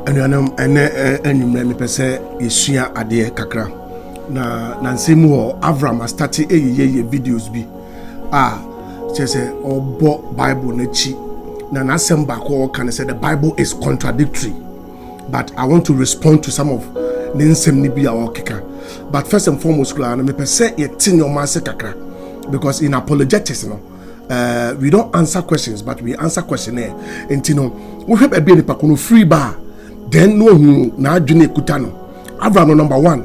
anuanam enumre me pese yesua ade kakra na nsemu ho Avram start ye videos bi chese obo Bible na chi na nasem ba ko kan say the Bible is contradictory, but I want to respond to some of the nsem ni bi a keka. But first and foremost na me pese ye tin your man se kakra, because in apologetics we don't answer questions but we answer questionnaire. And we have a be pa free bar. Then no na adwene kutano. Avram number 1.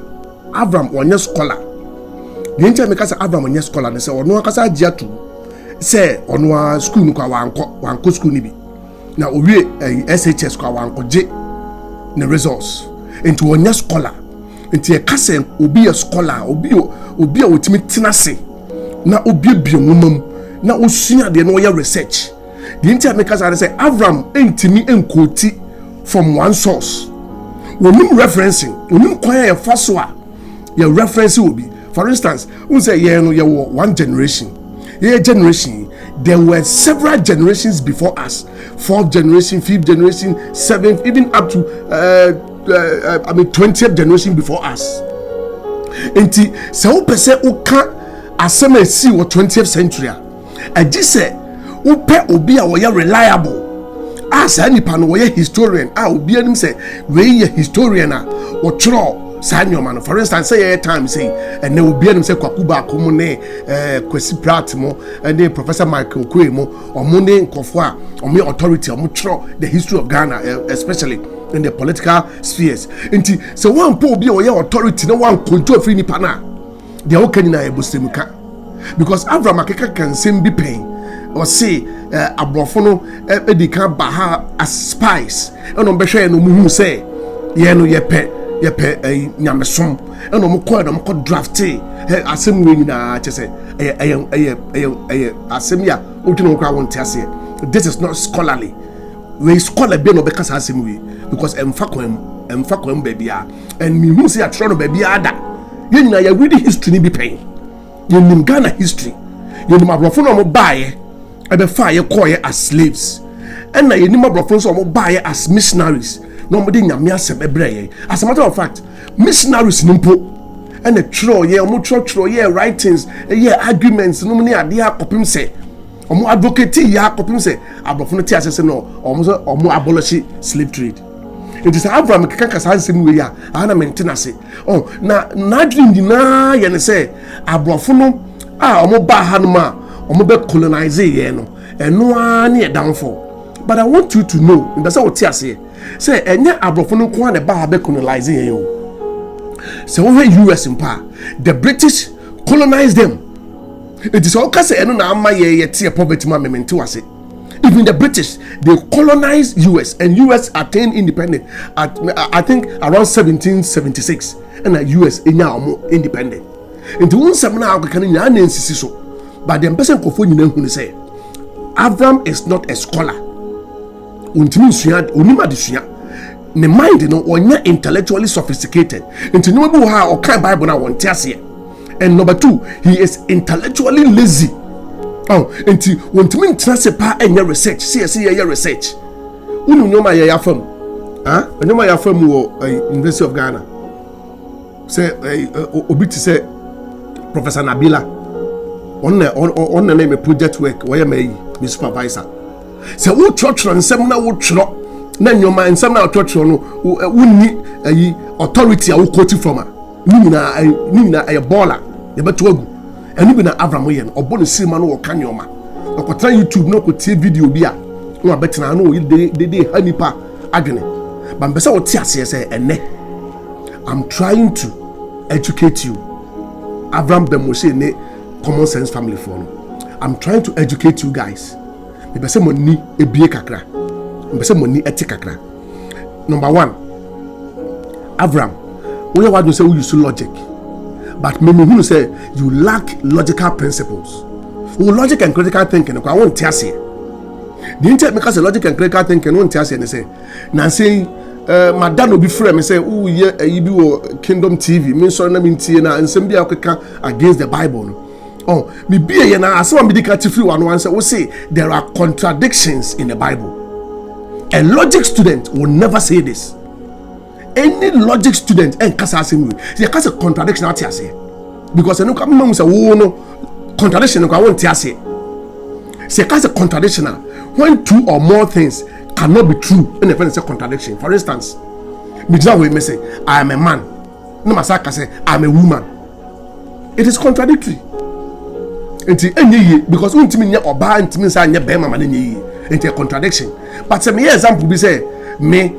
Avram onye scholar. The entire make say Avram onye scholar ne say ono akasa agya tu. Say ono school no kwa wanko school ni bi. Na owie SHS kwa wanko je ne results. Into onye scholar. Into e kase obi a scholar, obi a wotimi tenase. Na obi bi omum na osua de no ya research. The entire make say Avram entimi enkoti from one source. When you referencing, when you acquire a first one, your reference will be, for instance, we say you one generation. Generation, there were several generations before us, 4th generation, 5th generation, 7th, even up to 20th generation before us. And so person who can't assume see what 20th century. And this say, who pay obi a we reliable. As any pan we historian, obi anim say we historian or tro sanyo man. For instance, say time say and then obi anim say kwakuba komune Kwesi Pratt mo and then Professor Michael Okoye mo or money nkofo a me authority or tro the history of Ghana, especially in the political spheres. Nti so one po obi we authority no one control free ni pana. They all can na ebustemka because Avram akeka can same be pain. Or say abrofono edika baha as spies eno behwe no muhu say ye no yepe nyamesom eno mo ko draft asem we nyina chese asem ya odwene ko awon tiase. This is not scholarly. We scholar be no be kasa asem we because emfa kwam bebia and me hu say atro no bebia ada ye nyina ya read history ni bi pen ye nim Ghana history ye nim abrofono mo baaye ebe fire call as slaves and na yenima brofons or buy as missionaries no mo de nyame asem ebreye. As a matter of fact, missionaries nimpo and the tro ye omo tro ye writings ye arguments no ni ade akopim se omo advocate ye akopim se abrofono ti asese no omo abolish slave trade. It is Abraham kaka sansem we ya ana maintenance na dream dina ye ne say abrofono omo ba hanuma omo be colonize ye no eno ani e downfall. But I want you to know that's what you say enye abrofo no ko an ba be colonize ye o. So when US in power, the British colonized them. It is all say eno na ama ye tie poverty ma memento ase. Even the British, they colonized US and US attained independence at I think around 1776 and US enya omo independent. Into one semina kan nya na nsisi so. But the person kofo nyina hu say Avram is not a scholar. Untimi sua onima de sua. Ne mind no onya intellectually sophisticated. Nti no bi ha o kan Bible na won tiase. And number 2, he is intellectually lazy. Nti untimi ntrase pa enya research. See your research. Unu nyoma ya fam. Nyoma ya fam wo University of Ghana. Say obi ti say Professor Nabila on the name project work where me supervisor. So wo church nsem na wo chro na nyoma nsem na church no wonni authority a wo quote from ni nyina a baller ye beto agu enu bi na Avram ye no obo no sima no wo ka nyoma okotra YouTube no ko tie video bi a no abetena no de hanipa adwene ba mbesa wo tie ase say ene I'm trying to educate you. Avram be Moshe ne common sense family for no. I'm trying to educate you guys. Me say money ebie kakra. Me say money eti kakra. Number 1, Avram, we want to say we use logic. But me who say you lack logical principles. Logic and critical thinking, I won't tell you. The internet because logic and critical thinking won't tell you and say, now saying madam will be free me say oh yeah you be Kingdom TV me so na me tie na nsem bia okeka against the Bible no. Me be here na asem me dika free one say we say there are contradictions in the Bible. A logic student will never say this. any logic student and kasa asem we say kasa contradiction at ase because eno ka mma say wo no contradiction ko won ti ase say kasa contradictional when two or more things cannot be true in a say contradiction. For instance, me say I am a man, no masaka say I am a woman. It is contradictory. Because untimi nya oba ntimi say nya bema ma nye it's a contradiction. But say me example be say me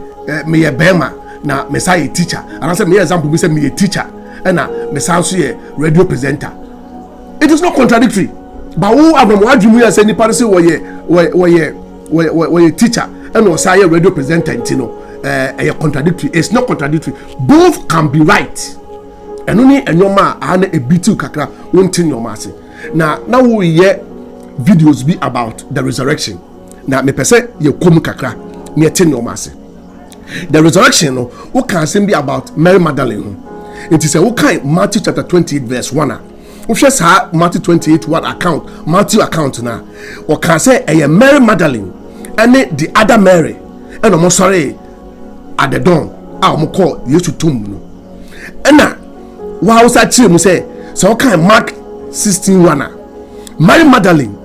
a bema na me say a teacher, and I say me example be say me a teacher and na me say so a radio presenter. It is not contradictory. But who have mo adwumu say ni party say we teacher and we say a radio presenter ntino contradictory. It's not contradictory. Both can be right. And only enyoma ana ebitu kakra wonti nyoma ase. Now we hear videos be about the resurrection. Now me pese ye kom kakra me eti nyoma ase. The resurrection no we can say be about Mary Magdalene. It is a we can Matthew chapter 28 verse 1. We share say Matthew 28 one account, Matthew account na. We can say Mary Magdalene and the other Mary and omo sorry at the dawn omo call Yesu tomb no. And na wa say chire say so can Mark 16:1. Mary Magdalene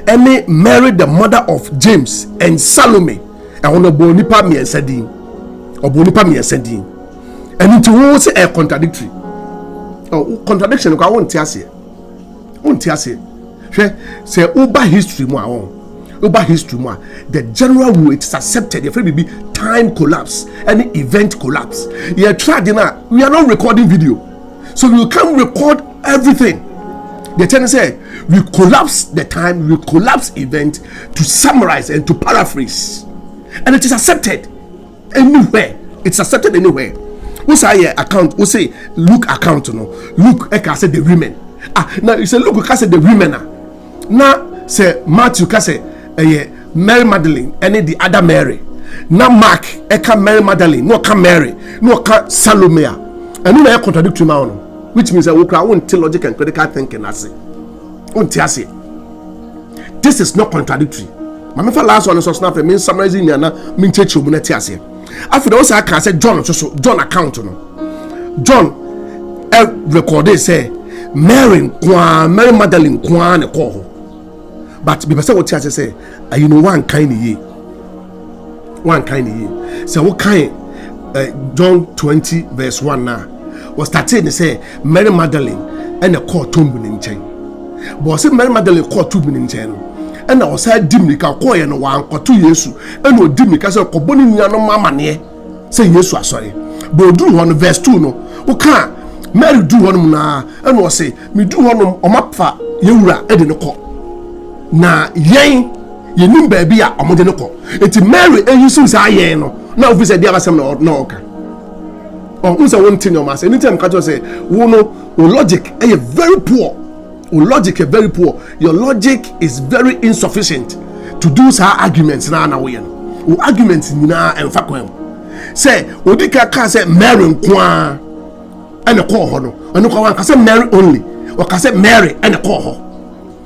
and Mary the mother of James and Salome and one of nipa miensa din obonipa miensa din and it won say a contradictory. Oh, contradiction ko won ti ase say over history mo awon over history mo the general rule it is accepted if be time collapse any event collapse you try na we are not recording video so you can record everything. The tenant say we collapse the time, we collapse event to summarize and to paraphrase, and it is accepted anywhere. It's accepted anywhere. We say account, we say Luke account, no Luke. I can say the women. Now you say Luke, can say the women. Now say Matthew, can say Mary Magdalene, and the other Mary. Now Mark, I can Mary Magdalene, no can Mary, no can Salome, and no contradictory man. Which means that we won't tell logic and critical thinking. This is not contradictory. My last one is not mean summarizing yana mean teach you monetiase. After those I can say John account no. John recorded say Mary Magdalene kwa ne call. But because what I say you know one kind of ye. So what kind John 20 verse 1 now. Was starting to say Mary Magdalene and a call tomb in chain. But say Mary Magdalene call tomb in chain. And I was said Dimika call and 1 or 2 years and no Dimika so Koboni no mama near say yes sorry. But do one verse 2 no. Okay, Mary do one na and was say me do one o mapfa yewura e de no call. Na yen ye nim baby a omode no call. Eti Mary e yusu say yen no. Na ofi say dia basem no okay. Unsa one thing your mass anytime catch say logic is very poor. Logic is very poor. Your logic is very insufficient to do sa arguments na we no arguments na emfa kwam say odika ka say Mary kwa and call ho no eno kwa ka say Mary only or ka say Mary and call ho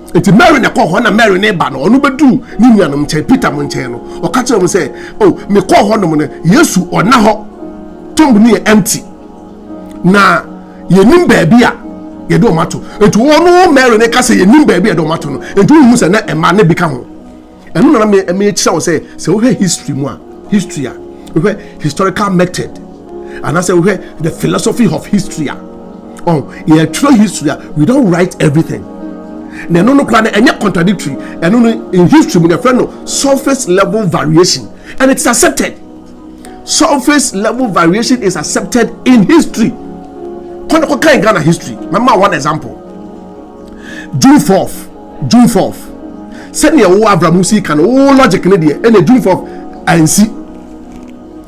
enti Mary na call ho na Mary ne ba no onu bedu ni nuanom che Peter mo nche no o ka tell me say oh me call ho no mo Yesu ona ho tomb ni empty na yenim baby a yedo mato etu wono Mary ne ka say yenim baby yedo mato no etu hu say na ema ne bika ho enu na me kira say we history mu a history a we historical method and I say we the philosophy of history a yeah true history we don't write everything na no kra na enye contradictory enu in history we dey no surface level variation and it's accepted. Surface level variation is accepted in history. Kono kan Ghana history. Mama one example. June 4th. Send your Abraham can logic in there and June 4th ANC.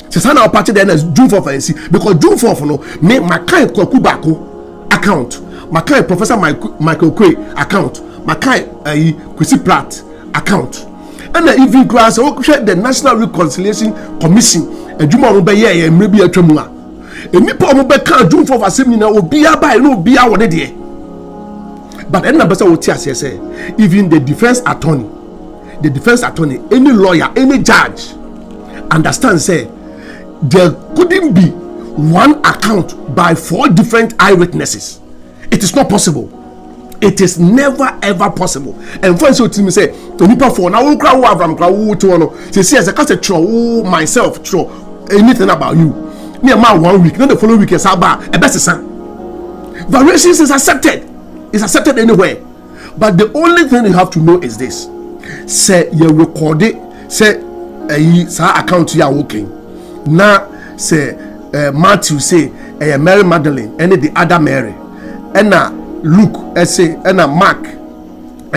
Sesana party then is June 4th ANC because June 4th no me my kind Kubako account. My kind Professor Michael Kwe account. My kind Kwesi Pratt account. And even class the National Reconciliation Commission adwuma mo be ye mrebi atwamu a enipa mo be ka June 4th assembly na obi aba no obi a wode de but any person will tell say even the defense attorney any lawyer any judge understand say there couldn't be one account by 4 different eyewitnesses. It is not possible. It is never ever possible. And for instance, to me say, "Onipa for now, crowd Avram crowd to one." Say, "As a case true myself, true anything about you." Me and my 1 week, not the following week is about a best son. Variations is accepted. It's accepted anywhere. But the only thing you have to know is this: say you record it. Say account you are working. Now say Matthew say Mary Magdalene and the other Mary, and now Luke say and Mark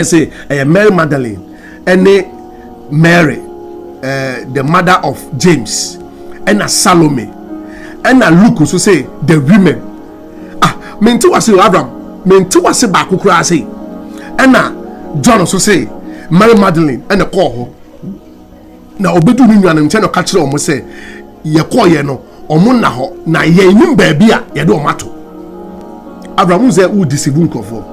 say Mary Magdalene and Mary the mother of James and Salome, and Luke also say the women. Menti was Abraham, menti was baku kura say, and John also say Mary Magdalene and the call. Now obedu ni nwan nche no ka kire omo say ye call ye no omo na ho na ye nim ba bia ye do mato. Abraham say u deceive nkofo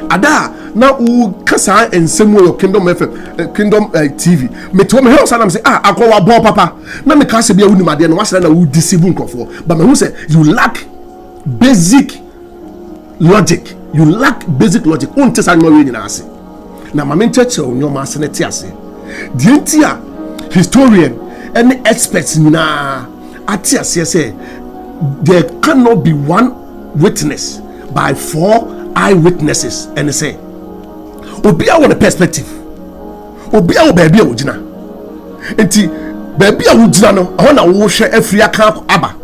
ada na u kasa ensem wo Kingdom FM Kingdom TV meto me hear say akwa bo papa na me ka se bia unim ade no wasere na u deceive nkofo but me who say you lack basic logic. You lack basic logic. Unte sa no we nyina ase na mame ncheche onyoma ase ne ti ase the entire historian and experts na ati ase say there cannot be one witness by 4 eyewitnesses. And say obi a won perspective, obi a wo ba bia wo gina enti ba bia wo gina no ho na wo hwe afri aka aba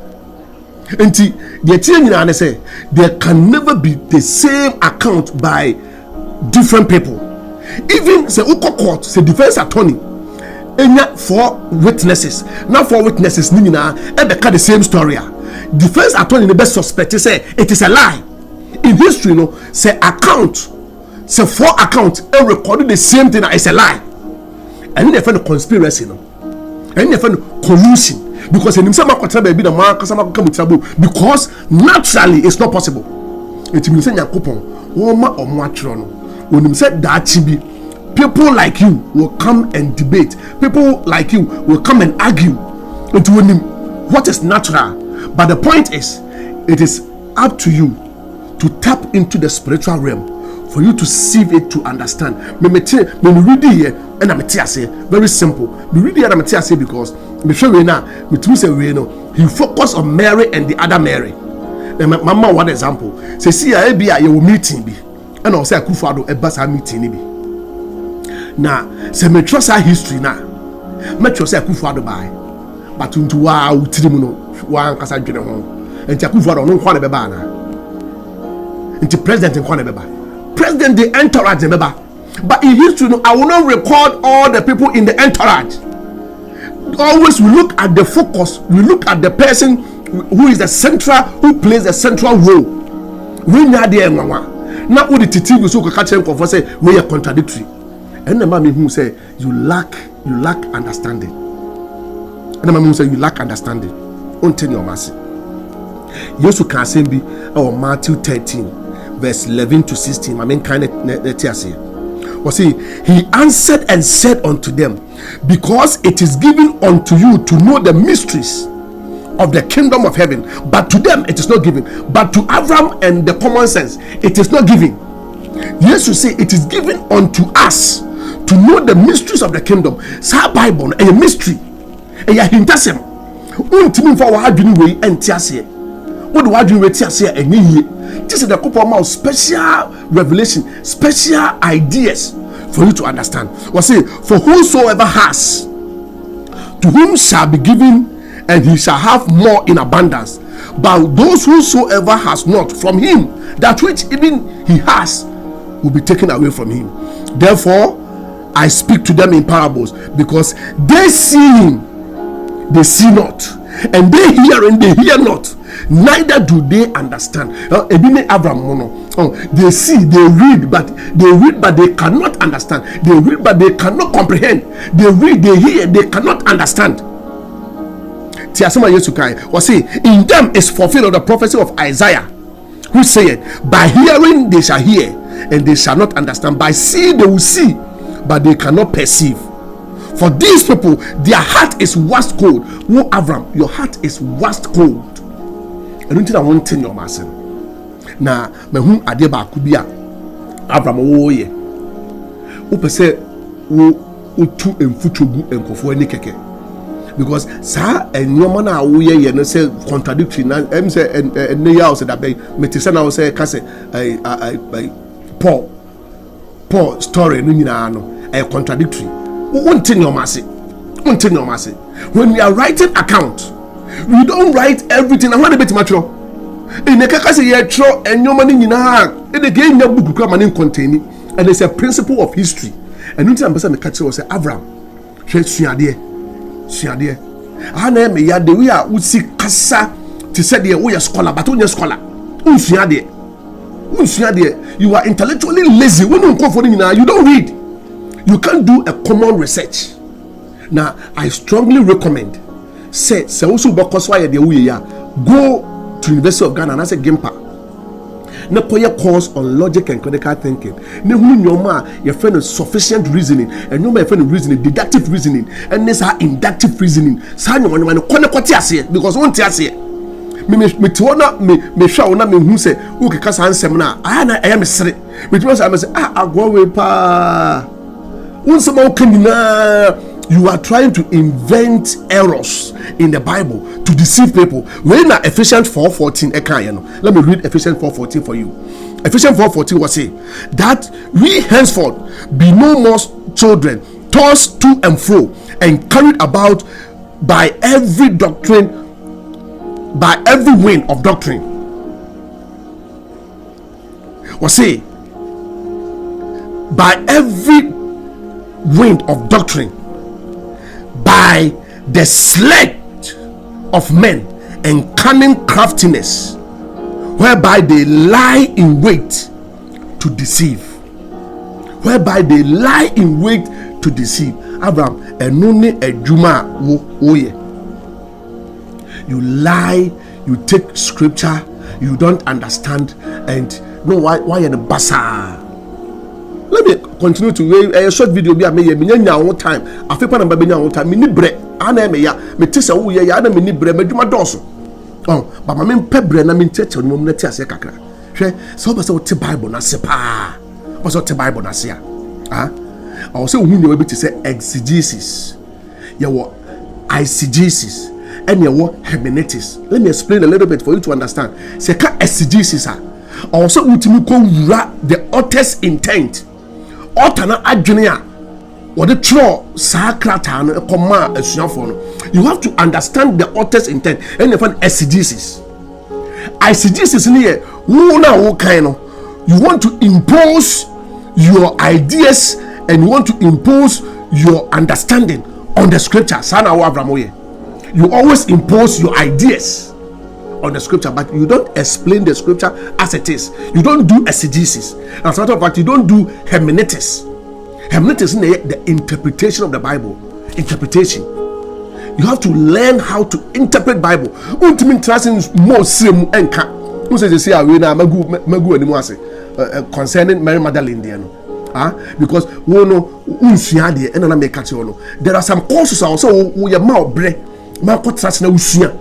enti the nyina na say there can never be the same account by different people. Even say uko court say defense attorney enya 4 witnesses, now 4 witnesses ni nyina e be ka the same story. Defense attorney the best suspect say it is a lie. In history no say account say 4 accounts and recorded the same thing as a lie, and they find a conspiracy no, and they find collusion because in himself baby the man because naturally it's not possible. It means say yakopon woma omo atro no when said that people like you will come and debate, people like you will come and argue into what is natural. But the point is, it is up to you to tap into the spiritual realm for you to see it, to understand. Me read here and I'm say very simple. Me read here and I'm say because me show you now. Me to say we know he focus on Mary and the other Mary. Mama one example. Say see a be a meeting be, and I say Akufo-Addo e basa meeting be. Now say me trust our history now. Me trust say Akufo-Addo buy, but into wa utiri mu no wa nkasa dwene ho. Enti Akufo-Addo no kwa na be ba na. Enti president nkwa na be ba. President the entourage remember, but in history no, I will not record all the people in the entourage. Always we look at the focus, we look at the person who is the central, who plays the central role. We know the enwa now who the titi so ka catch them say we are contradictory, and the man who say you lack understanding, and the man who say you lack understanding. Until your mercy Yesu can say be our Matthew 13 verse 11 to 16. I mean, kind of say, was he answered and said unto them, because it is given unto you to know the mysteries of the kingdom of heaven, but to them it is not given. But to Abraham and the common sense, it is not given. Yes, you say it is given unto us to know the mysteries of the kingdom. Sa Bible a mystery. A hintasem. Untimi for what you way and tiasie. What do I do with tiasie and ye? This is the couple of special revelation, special ideas for you to understand. We'll say, for whosoever has, to whom shall be given, and he shall have more in abundance. But those whosoever has not, from him that which even he has will be taken away from him. Therefore, I speak to them in parables, because they see him, they see not, and they hear and they hear not, neither do they understand. They see, they read, but they cannot understand. They read, but they cannot comprehend. They read, they hear, they cannot understand. In them is fulfilled the prophecy of Isaiah, who said, by hearing they shall hear, and they shall not understand. By seeing they will see, but they cannot perceive. For these people, their heart is wax cold. No, Avram, your heart is wax cold. ɛno nti na wonte nneɔma ase no. Na mahu adeɛ baako bi a Abraham woyɛ wopɛ sɛ wotu mfuturo gu nkɔfoɔ ani kɛkɛ, because saa nneɔma no a woyɛyɛ no sɛ contradictory na ɛm sɛ ɛnɛ yɛ a wo sɛ dabɛn mete sɛ na wo sɛ ka sɛ Paul story no nyinaa no ɛyɛ contradictory. Wonte nneɔma ase. When we are writing account, we don't write everything. And what about matro? In the case of your tro and your money in a game your book containing, and it's a principle of history. And you tell me catch was Abraham. Suadie. I name me the we are would see Kasa to say the way a scholar, but only a scholar. Unsuadie. You are intellectually lazy. When you come for you don't read. You can't do a common research. Now, I strongly recommend say also because why the way go to University of Ghana and I say Gimpa. Na koye course on logic and critical thinking. Ne hu nyoma your friend is sufficient reasoning and nyoma your friend reasoning, deductive reasoning, and this are inductive reasoning. Sa nyoma no kone kwati ase because won ti ase. Me tona me sha ona me hu say wo keka san sem na aya na aya me sere. Me tuma say agwo we pa. You are trying to invent errors in the Bible to deceive people. When Ephesians 4:14, let me read Ephesians 4:14 for you. Ephesians 4:14 was say that we henceforth be no more children, tossed to and fro, and carried about by every doctrine, by every wind of doctrine. Was say by every wind of doctrine, by the sleight of men and cunning craftiness, whereby they lie in wait to deceive. Abraham, enone ejuma woye. You lie, you take scripture, you don't understand, and no, why in the bazaar? Let me continue to a short video be me nya one time afepa na ba nya one time me ni bre ana me ya me tese wo ye ya na me ni bre madwuma doso ba ma me mpe bre na me nteche no na ti ase kakra hwe so ba se wo te Bible na se pa ba so te Bible na se a o se wo hu nyewa bi te se exegesis ye wo eisegesis and ye wo hermeneutics. Let me explain a little bit for you to understand. Se ka exegesis o se utimi ko wura the author's intent. Otana adwene or the tro sakrata no ekoma asuafo no. You have to understand the author's intent and the exegesis. Exegesis ni e wo na wo kan no. You want to impose your ideas and you want to impose your understanding on the scripture. Sana wo Abraham. You always impose your ideas on the scripture, but you don't explain the scripture as it is. You don't do exegesis. As a matter of fact, you don't do hermeneutics. Hermeneutics is the interpretation of the Bible. Interpretation. You have to learn how to interpret Bible. Concerning Mary Magdalene, because we know there are some courses also we are more bread, more trust na usia.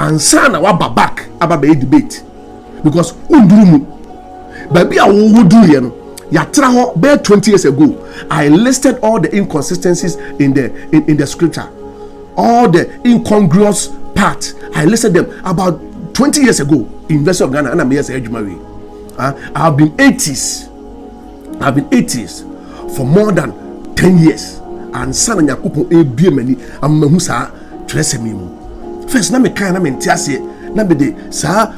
And son wa back about the debate because undurumu baby a wo do here no ya tra ho be 20 years ago. I listed all the inconsistencies in the scripture, all the incongruous parts. I listed them about 20 years ago in University of Ghana and I'm here say Ejumari. I have been 80s for more than 10 years and son Yakupon e bie mani am mahu sa tresemi mu. First, na me kind na me ntiase na be de sa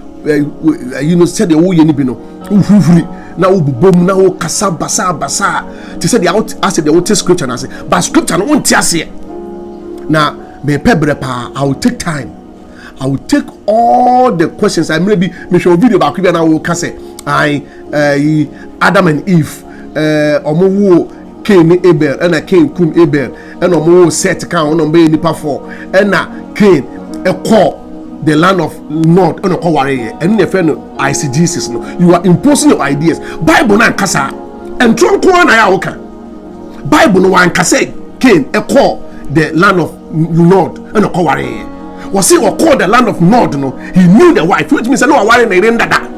said the wo ye ni bi no uhuri na wo bubom na wo kasa basa to say the out as the out scripture na say but scripture no ntiase na me pebre pa. I will take time. I will take all the questions. I maybe me show video back here na wo ka say Adam and Eve omo wo Cain ni Abel and Cain kum Abel and omo wo set kan ono be nipa for and Cain a call the land of Nod and a warrior and the friend ICGs. No, you are imposing your ideas. Bible na kasa and Trump na ya oka. Bible no one kasa Cain a call the land of Nod and a warrior. Was he or called the land of Nod? No, he knew the wife, which means no one in that.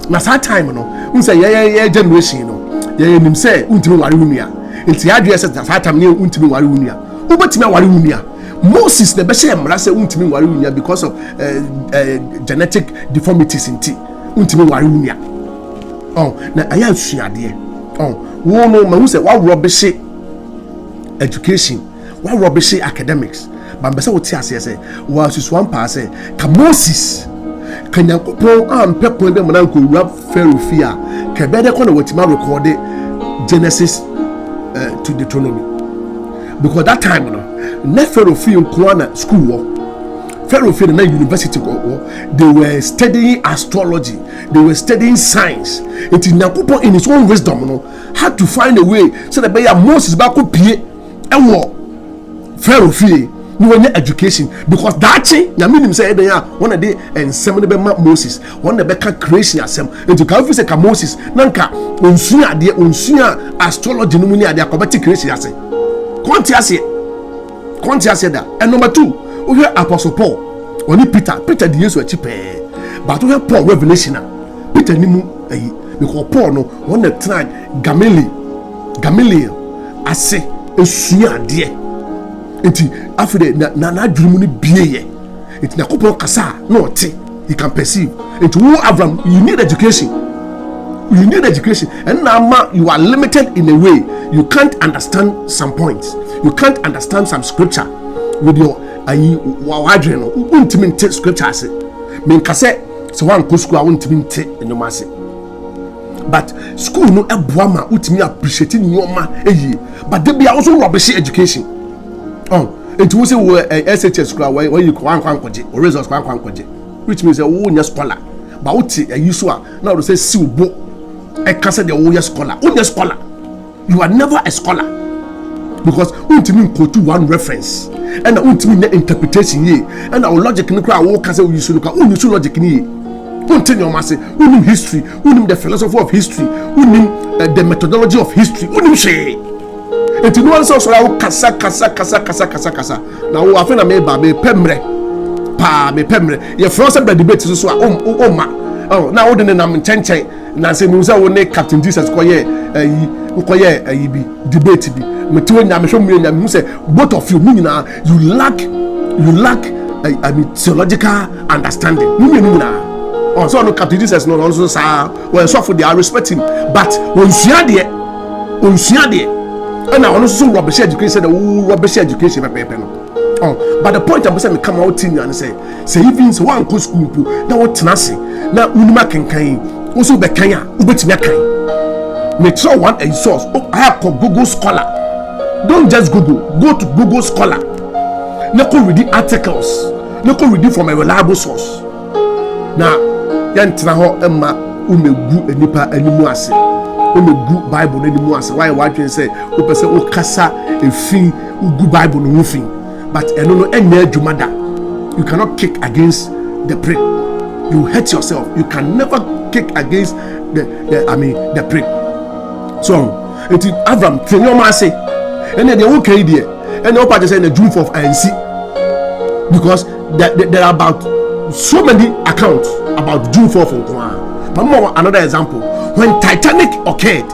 Na that time, no, say yeah generation, no, yeah him say untimi wari unia. Nti address that time near untimi wari unia. Ubetimi wari unia. Moses the best emra say untimi wari unia because of genetic deformities in tea. Untimi wari unia. Oh, na aya suade. Oh, wo no ma hu say wa rubbish education, wa rubbish academics. But mbese wo ti ase say wa susuan pa say ka Moses kanyankopon ampepon de mona nko wura Pharaoh fia ka be de ko na watima record Genesis to Deuteronomy, because that time no Pharaoh fia nko na school wo Pharaoh fia na university wo, they were studying astrology, they were studying science. It nyankopon in his own wisdom no had to find a way so that by Moses ba ko pie ewo Pharaoh fia no any education, because that thing na meaning say dey one of the ensem de be Moses one de be ka creation asem into ka say ka Moses nanka onsua ade onsua astrology no mu ni ade akobati creation ase konti ase da. And number 2 we hear Apostle Paul oni Peter the yesu achi pe, but we hear Paul revelation Peter ni mu because Paul no one the tried Gamaliel ase esua ade enti afide na adwumu ni bieye enti nakopon kasa na ote he can perceive. Enti wo Abraham, you need education and now you are limited in a way you can't understand some points, you can't understand some scripture with your wadre no untimi nte scripture ase men kase so wan ko school untimi nte enoma ase, but school no eboa ma utimi appreciate nyoma eyi, but they be also rubbish education. Oh, it was a SHS school where you can or results which means a wonya scholar. But a usual now to say silbo a casa de wonya scholar. You are never a scholar because ultimately go to one reference and ultimately interpretation ye and our logic in the crowd walk as you should look at logic ye. Continue mass, unim history, unim the philosophy of history, unim the methodology of history, unim she. Enti no so so la kasa na wo afena me ba me pemre ye France be debate so o ma oh na wo de na nchenchen na se mi wo ne Captain Jesus koye bi debate bi metiwo nya me hwo mu nya me say both of you nyina you lack I mean theological understanding nyina oh so no Captain Jesus no so sa we so for they are respecting but onsuade and I also rubbish education, the rubbish education no. Oh, but the point I'm saying, me come out in and say even so one go school now what nasi now unima kenkan also be kanya ubetimi kan me try one a source. Oh, I have Google Scholar. Don't just go to Google Scholar. No go read the articles, no go read from a reliable source. Now yantina ho emma umegu enipa animu ase on the good Bible anymore. So why can say o person o kasa efin good Bible no fin, but eno enye adwumada. You cannot kick against the prick. You hurt yourself. You can never kick against the prick. So it is Abraham Kenyoma say and then the okay there and the part say the June of ANC because there are about so many accounts about June 4th of Mama. Another example, when Titanic occurred,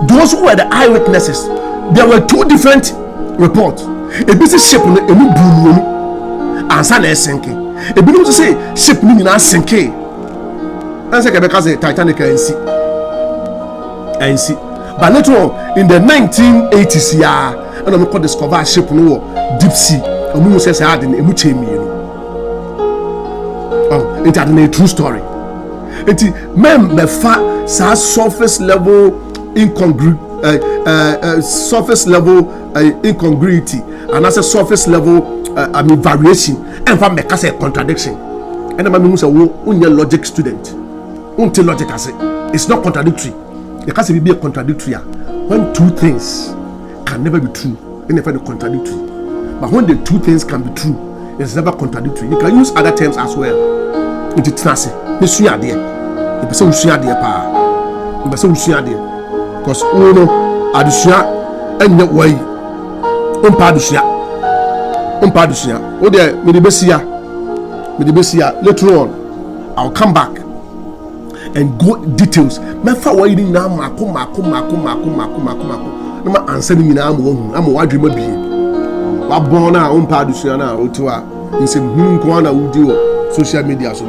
those who were the eyewitnesses, there were 2 different reports. A busy ship no emu bulu ansa na esenke. E bi no say ship ni na senke. Ansa ke be ka say Titanic ANC. But later in the 1980s ya, and we could discover ship no deep sea. Omu say say ade na emu chemi no. Oh, it had a true story. It mem be fa sa surface level incongruity and as a surface level variation and fa make say contradiction. And the man say wo unye logic student. Until logic as it's not contradictory. The case be a contradictory when 2 things can never be true, and if they're contradictory. But when the 2 things can be true, it's never contradictory. You can use other terms as well. It's trust. Because uno adusua enye wai umpa adusua umpa adusia o de me de besia later on I'll come back and go details me fa wa yini na mako na ma answer ni na am wadwe ma bie wa bon na umpa adusia na o to a nsem hu nko na wudi o social media so